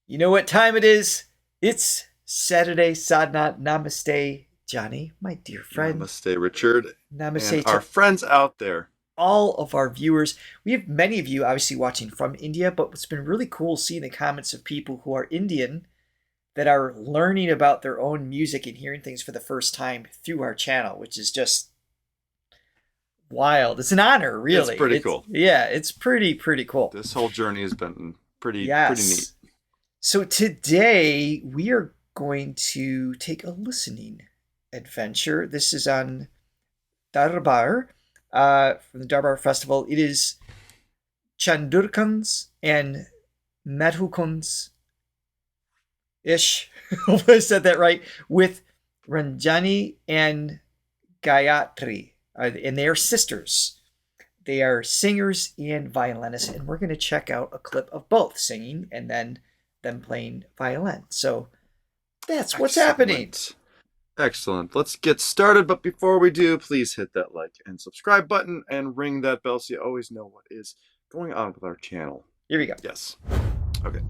You know what time it is? It's Saturday Sadhana. Namaste, Johnny, my dear friend. Namaste, Richard. Namaste And to our friends out there. all of our viewers. We have many of you obviously watching from India, but it's been really cool seeing the comments of people who are Indian that are learning about their own music and hearing things for the first time through our channel, which is just wild. It's an honor, really. It's pretty cool. Yeah, it's pretty cool. This whole journey has been pretty neat. So today we are going to take a listening adventure. This is on Darbar, from the Darbar Festival. It is Chandrakauns and Madhukauns ish. Hope I said that right. With Ranjani and Gayatri, and they are sisters. They are singers and violinists, and we're going to check out a clip of both singing and then them playing violin. So that's what's happening. Excellent. Let's get started. But before we do, please hit that like and subscribe button and ring that bell so you always know what is going on with our channel. Here we go. Yes. Okay.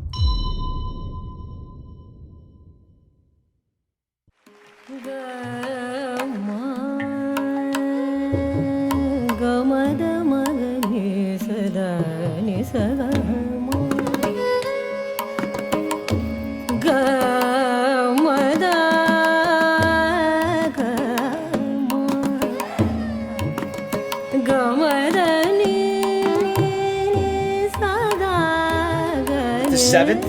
The seventh.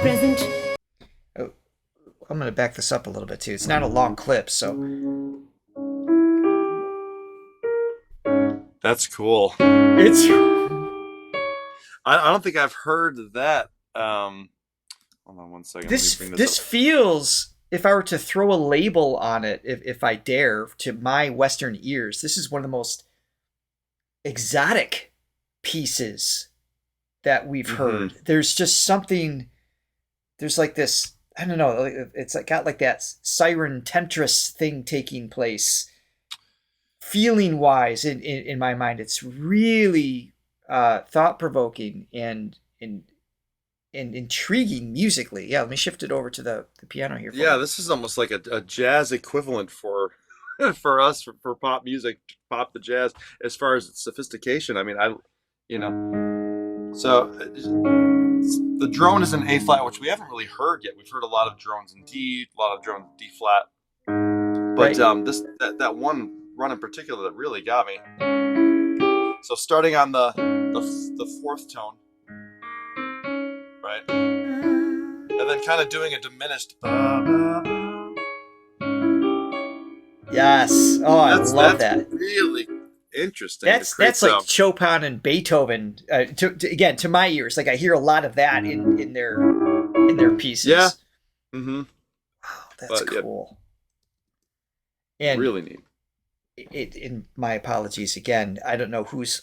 Present. Oh, I'm going to back this up a little bit too. It's not a long clip, so That's cool. it's I don't think I've heard that. Hold on one second. this. Let me bring This up. feels, if I were to throw a label on it, if I dare, to my Western ears, this is one of the most exotic pieces that we've heard. There's just something. There's like this, I don't know, it's like got like that siren temptress thing taking place. Feeling wise, in my mind, it's really thought provoking and intriguing musically. Yeah, let me shift it over to the piano here. Yeah, this is almost like a jazz equivalent for for us for pop music, pop the jazz, as far as its sophistication. I mean, so the drone is in A flat, which we haven't really heard yet. We've heard a lot of drones in D, a lot of drones in D flat, but Right. that one run in particular that really got me. So starting on the fourth tone, right, and then kind of doing a diminished. Yes. Oh, I love that's that. Really interesting. That's like Chopin and Beethoven. Again, to my ears, like I hear a lot of that in their pieces. Yeah. Mm-hmm. Wow, that's But, yeah, cool. And really neat. in my apologies again, I don't know who's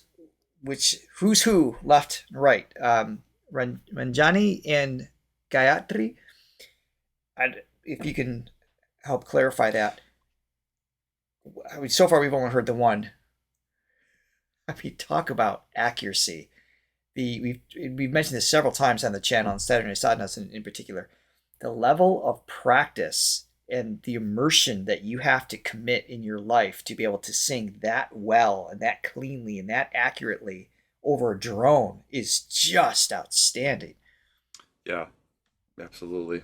who left and right. Ranjani and Gayatri. If you can help clarify that. I mean, so far we've only heard the one. I mean, talk about accuracy. We've mentioned this several times on the channel, on Saturday Sadhana in particular. The level of practice and the immersion that you have to commit in your life to be able to sing that well and that cleanly and that accurately over a drone is just outstanding. Yeah, absolutely.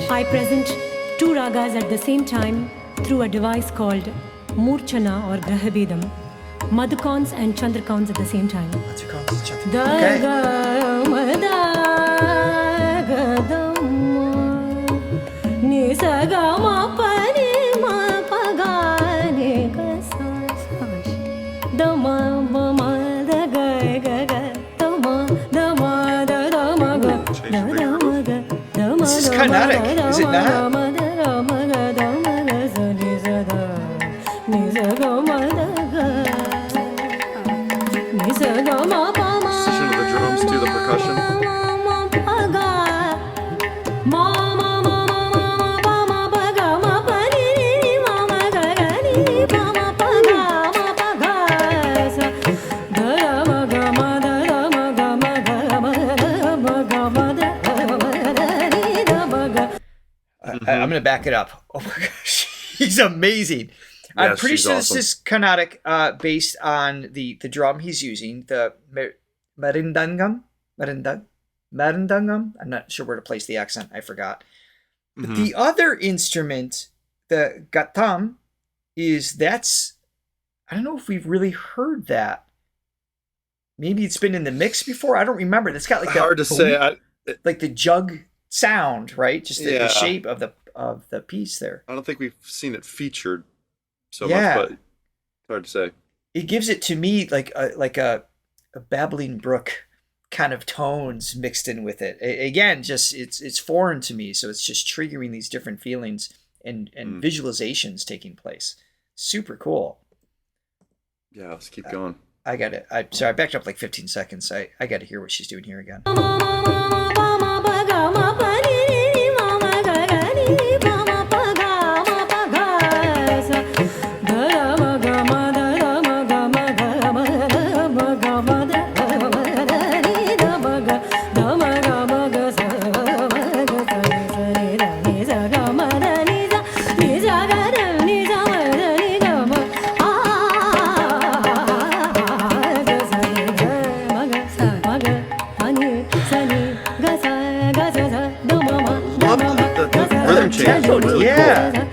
I present two ragas at the same time through a device called Murchana or Grahabedam, Madhukauns and Chandrakauns at the same time. Okay. This is Carnatic, is it not? Position of the drums to the percussion. I'm going to back it up. Oh my gosh, he's amazing. I'm pretty sure awesome. This is Carnatic, based on the drum he's using, the marindangam. Marindangam. I'm not sure where to place the accent. I forgot. But the other instrument, the gatam, I don't know if we've really heard that. Maybe it's been in the mix before. I don't remember. It's got like hard to say. Like the jug sound, right? Just the shape of the piece there. I don't think we've seen it featured so much, but it's hard to say. It gives it to me like a babbling brook kind of tones mixed in with it. Again, just it's foreign to me, so it's just triggering these different feelings and visualizations taking place. Super cool. Yeah, let's keep going. I got it. Sorry, I backed up like 15 seconds. I got to hear what she's doing here again. Really yeah. Cool.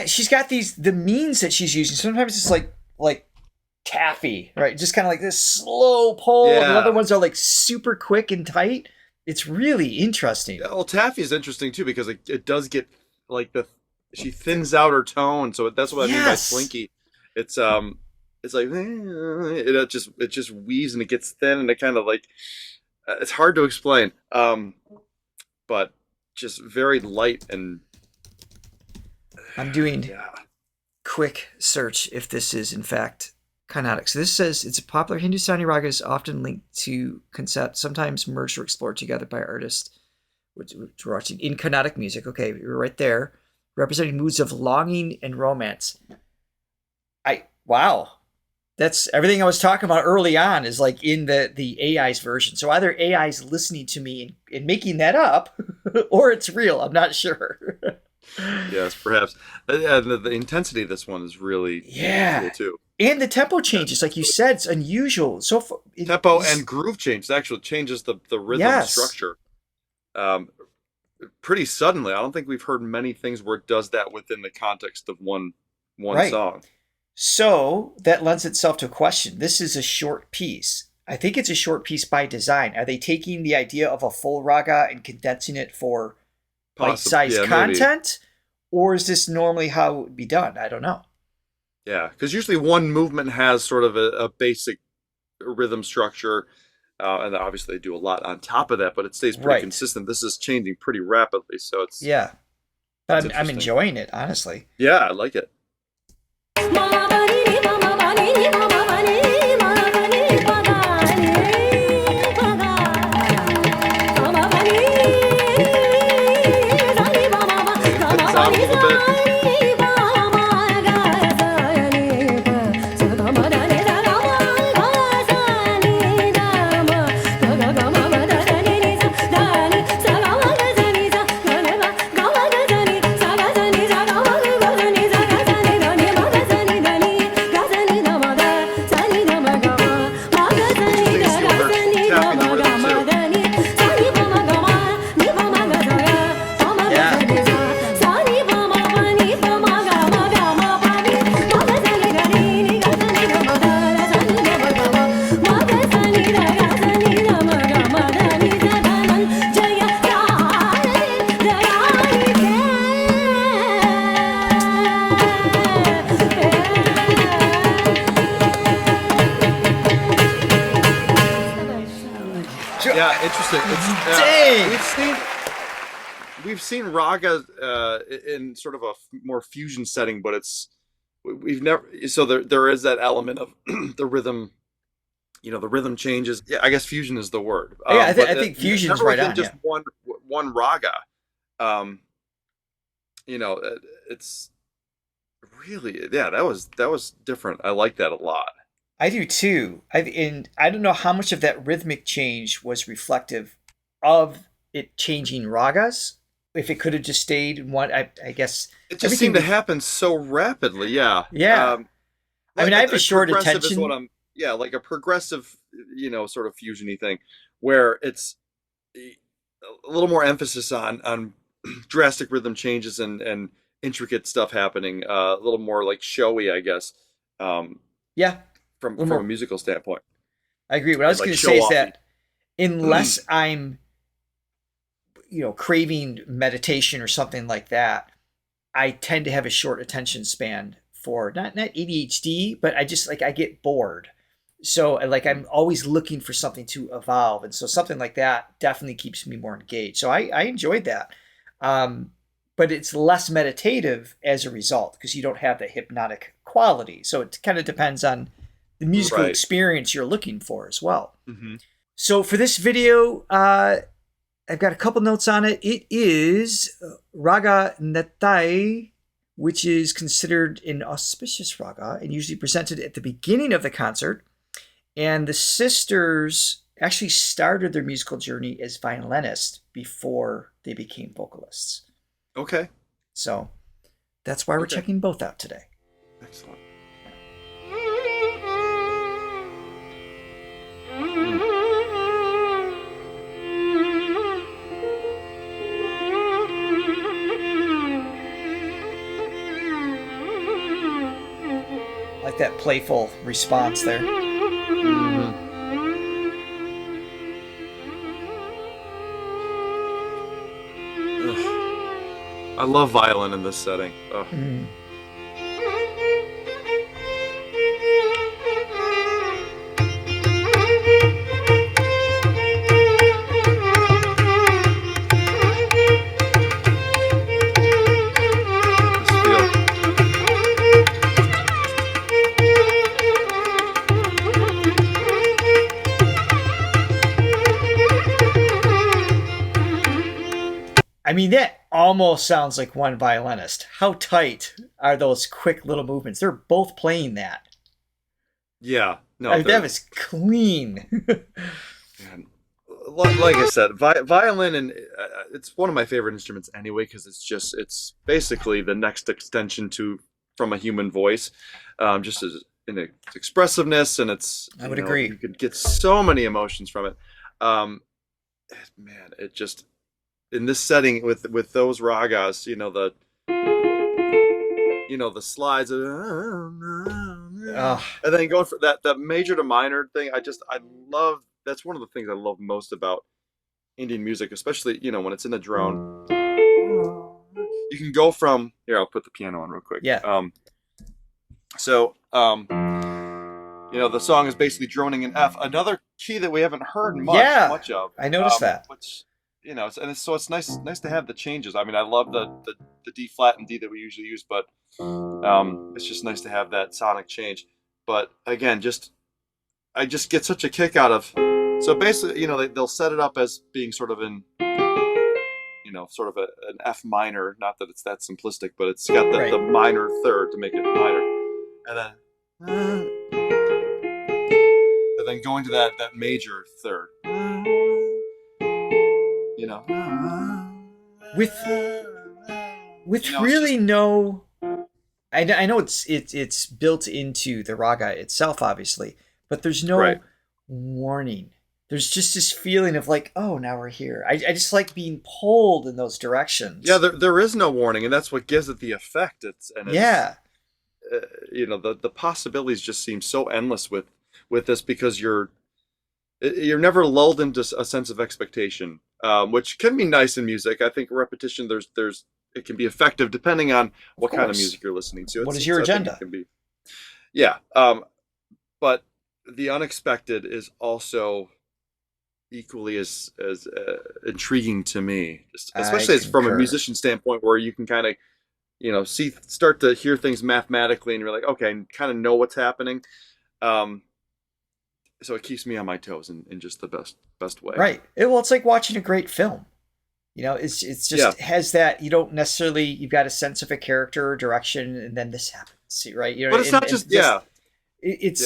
She's got the means that she's using. Sometimes it's like taffy, right? Just kind of like this slow pull. Yeah. The other ones are like super quick and tight. It's really interesting. Well, taffy is interesting too because it does get like she thins out her tone. So that's what I mean by slinky. It's like it just weaves and it gets thin and it kind of like it's hard to explain. But just very light and. I'm doing quick search if this is in fact Carnatic. So this says it's a popular Hindustani raga is often linked to concepts, sometimes merged or explored together by artists, which we're watching in Carnatic music. Okay, we're right there, representing moods of longing and romance. Wow, that's everything I was talking about early on is like in the AI's version. So either AI's listening to me and making that up, or it's real. I'm not sure. Yes, perhaps. The intensity of this one is really cool too. And the tempo changes, like you said, it's unusual. So tempo and groove change actually changes the rhythm structure pretty suddenly. I don't think we've heard many things where it does that within the context of one song. So that lends itself to a question. This is a short piece. I think it's a short piece by design. Are they taking the idea of a full raga and condensing it for bite-sized content? Maybe. Or is this normally how it would be done? I don't know. Yeah, because usually one movement has sort of a basic rhythm structure, and obviously they do a lot on top of that, but it stays pretty Right. consistent. This is changing pretty rapidly, so it's Yeah. it's But I'm interesting. enjoying it, honestly. Yeah, I like it. It's out a little bit. Yeah, interesting. Dang! We've seen raga in sort of a more fusion setting, but we've never. So there is that element of the rhythm. The rhythm changes. Yeah, I guess fusion is the word. Yeah, I think fusion's never right within on. just Yeah. one raga. It's really, yeah. That was different. I like that a lot. I do too. And I don't know how much of that rhythmic change was reflective of it changing ragas. If it could have just stayed in one, I guess It just seemed to happen so rapidly. Yeah. Yeah. I mean, I have a short progressive is attention. what yeah, like a progressive, sort of fusiony thing, where it's a little more emphasis on drastic rhythm changes and intricate stuff happening. A little more like showy, I guess. Yeah, From more. a musical standpoint. I agree. What I was Like going to say is show-offy. that unless I'm, craving meditation or something like that, I tend to have a short attention span for not ADHD, but I just I get bored. So I'm always looking for something to evolve. And so something like that definitely keeps me more engaged. So I enjoyed that. But it's less meditative as a result because you don't have the hypnotic quality. So it kind of depends on the musical Right. experience you're looking for as well. Mm-hmm. So for this video, I've got a couple notes on it. It is Raga Nattai, which is considered an auspicious raga and usually presented at the beginning of the concert. And the sisters actually started their musical journey as violinists before they became vocalists. Okay. So that's why we're Okay. checking both out today. Excellent. I like that playful response there. I love violin in this setting. Ugh. This feel. I mean, that almost sounds like one violinist. How tight are those quick little movements? They're both playing that. Yeah. No. I mean, that was clean. Man, like I said, violin, and it's one of my favorite instruments anyway because it's basically the next extension from a human voice, just as in its expressiveness, and I would agree. You could get so many emotions from it. Man, it just in this setting with those ragas, the slides, and then going for that major to minor thing. I love. That's one of the things I love most about Indian music, especially when it's in the drone. You can go from here. I'll put the piano on real quick. Yeah. So the song is basically droning in F, another key that we haven't heard much of. I noticed that. Which, so it's nice to have the changes. I mean, I love the D flat and D that we usually use, but it's just nice to have that sonic change. But again, I just get such a kick out of. So basically, they'll set it up as being sort of in, sort of an F minor. Not that it's that simplistic, but it's got the minor third to make it minor, and then going to that major third. With really no. I know it's built into the raga itself, obviously, but there's no warning. There's just this feeling of like, oh, now we're here. I just like being pulled in those directions. Yeah, there is no warning, and that's what gives it the effect. The possibilities just seem so endless with this, because you're never lulled into a sense of expectation, which can be nice in music. I think repetition, it can be effective depending on what kind of music you're listening to. What is your agenda? But the unexpected is also equally as intriguing to me, especially from a musician standpoint, where you can kind of start to hear things mathematically, and you're like, okay, and kind of know what's happening. So it keeps me on my toes in just the best way. Right. It's like watching a great film. It's just has that, you don't necessarily, you've got a sense of a character or direction, and then this happens, right? But it's not just it's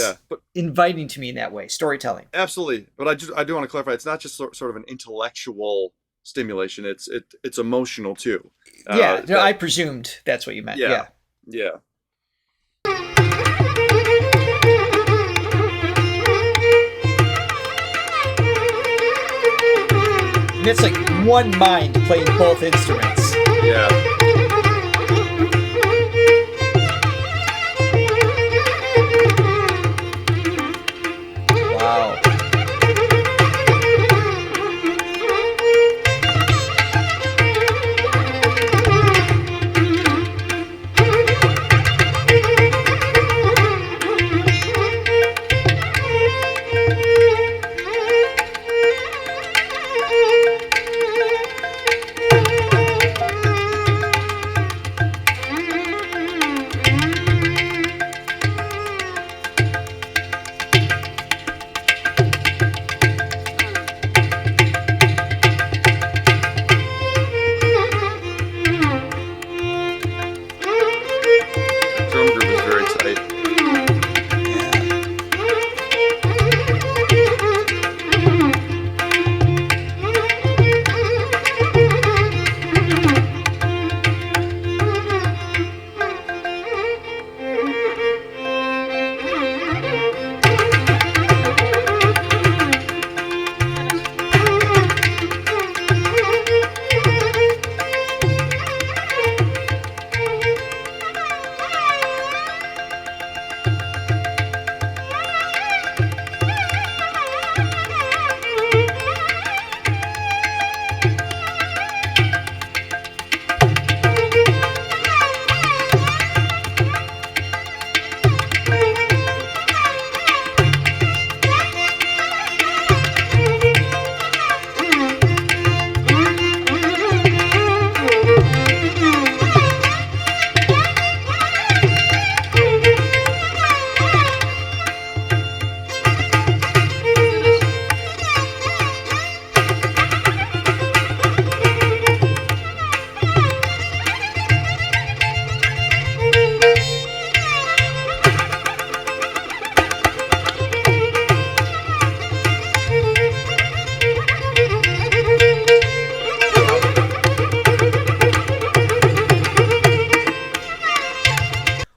inviting to me in that way, storytelling. Absolutely. But I do want to clarify, it's not just sort of an intellectual stimulation, it's emotional too. I presumed that's what you meant. Yeah. And it's like one mind playing both instruments. Yeah. Wow.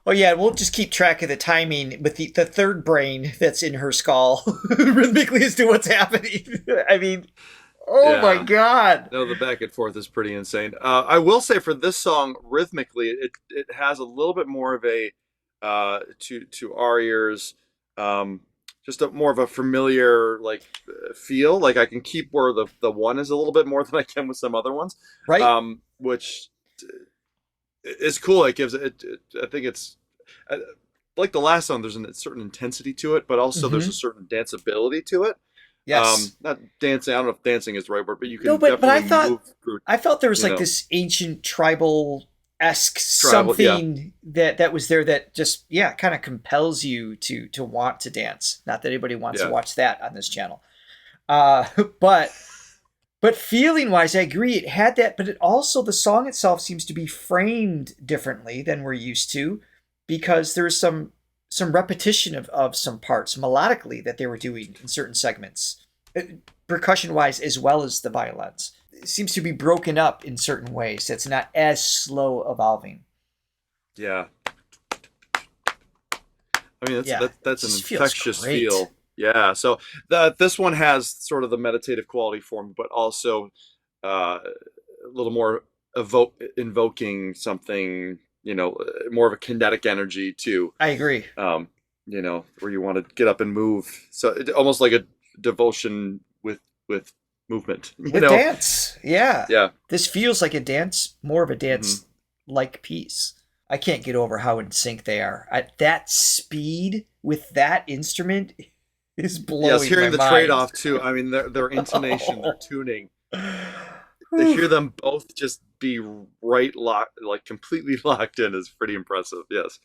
Oh yeah, we'll just keep track of the timing with the third brain that's in her skull rhythmically as to what's happening. I mean, my God. No, the back and forth is pretty insane. I will say for this song, rhythmically, it has a little bit more of a to our ears, just more of a familiar feel. Like I can keep where the one is a little bit more than I can with some other ones, right? Which is cool. It gives it. I think it's like the last song, there's a certain intensity to it, but also there's a certain danceability to it. Yes. Not dancing. I don't know if dancing is the right word, but you can No, but I definitely thought move through. I felt there was You like know, this ancient tribal-esque yeah, something that was there that just kind of compels you to want to dance. Not that anybody wants to yeah, watch that on this channel. Uh, but but feeling wise, I agree. It had that, but it also the song itself seems to be framed differently than we're used to, because there's some repetition of some parts melodically that they were doing in certain segments, percussion wise as well as the violins. It seems to be broken up in certain ways. It's not as slow evolving. yeah. I mean, Yeah, that's it an just feels infectious great. feel. Yeah. So this one has sort of the meditative quality form, but also a little more invoking something, more of a kinetic energy too. I agree. Where you want to get up and move. So almost like a devotion with movement. With dance. Yeah. Yeah. This feels like a dance, more of a Hmm. dance like piece. I can't get over how in sync they are. At that speed with that instrument is Yes, blowing my hearing the mind. trade-off too. I mean, their intonation, their tuning. To Whew. hear them both just be right locked, like completely locked in, is pretty impressive. Yes.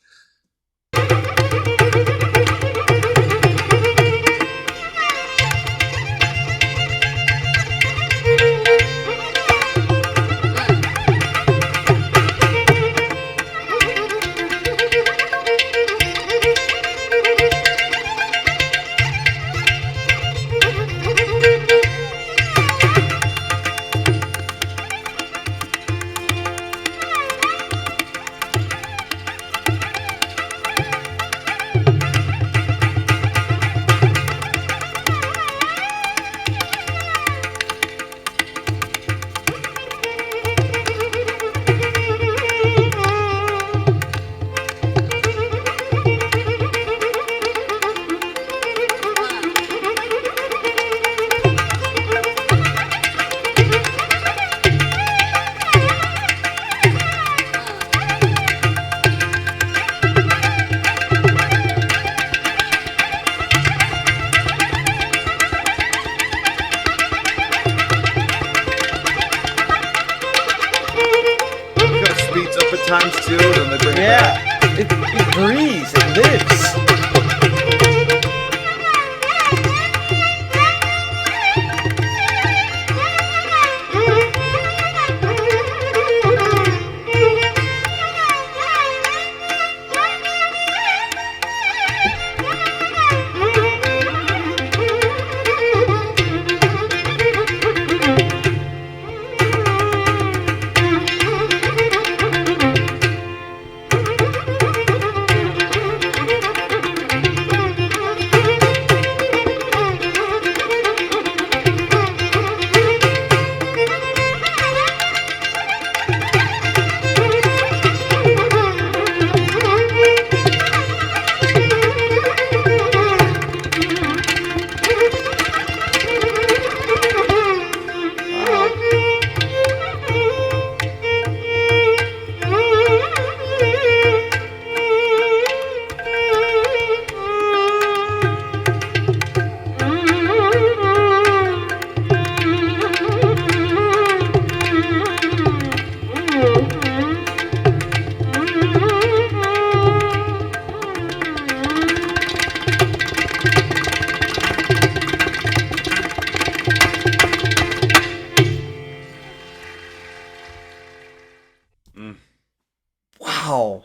It speeds up at times too, then they bring it Yeah. back. It breathes. It lives. Wow. Mm. Wow.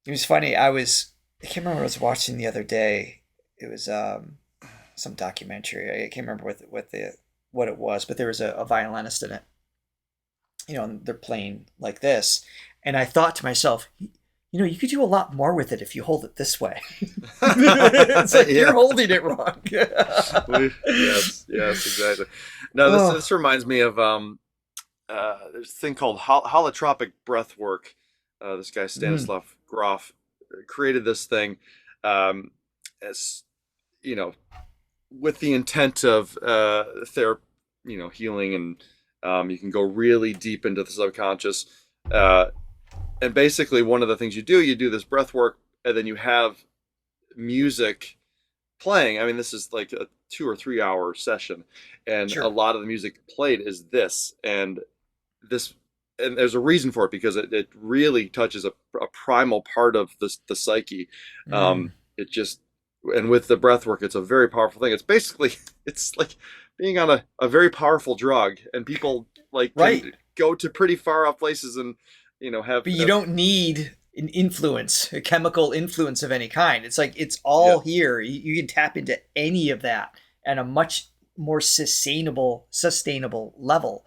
It was funny. I can't remember what I was watching the other day. It was some documentary. I can't remember what it was, but there was a violinist in it. And they're playing like this. And I thought to myself, you could do a lot more with it if you hold it this way. It's like Yeah. you're holding it wrong. Yes, exactly. No, Oh. this reminds me of there's a thing called holotropic breath work. This guy Mm. Stanislav Grof created this thing, as you know, with the intent of healing, and you can go really deep into the subconscious. And basically one of the things you do this breath work, and then you have music playing. I mean, this is like a 2 or 3 hour session, and Sure. a lot of the music played is this, and there's a reason for it, because it really touches a primal part of the psyche. It just, and with the breath work, it's a very powerful thing. It's basically, it's like being on a very powerful drug, and people like Right. can go to pretty far off places and have. But you don't need an influence, a chemical influence of any kind. It's like it's all here. You can tap into any of that at a much more sustainable level.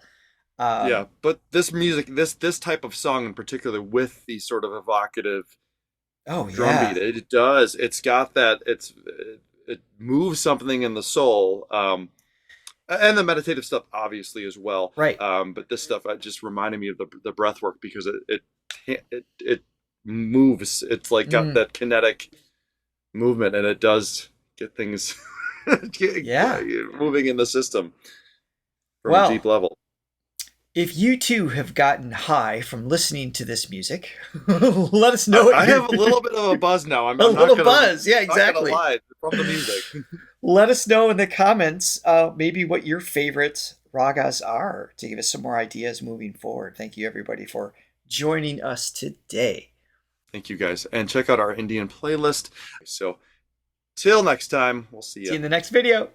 Yeah, but this music, this type of song in particular, with the sort of evocative Oh drum yeah. beat, it's got that, it moves something in the soul, and the meditative stuff obviously as well. Right. But this stuff just reminded me of the breath work, because it moves. It's like got that kinetic movement, and it does get things Yeah. moving in the system from Well, a deep level. if you too have gotten high from listening to this music, let us know. I have a little bit of a buzz now. I'm a not little gonna, buzz. Yeah, not gonna exactly. lie, from the music. Let us know in the comments maybe what your favorite ragas are, to give us some more ideas moving forward. Thank you, everybody, for joining us today. Thank you, guys. And check out our Indian playlist. So, till next time, we'll see you. See you in the next video.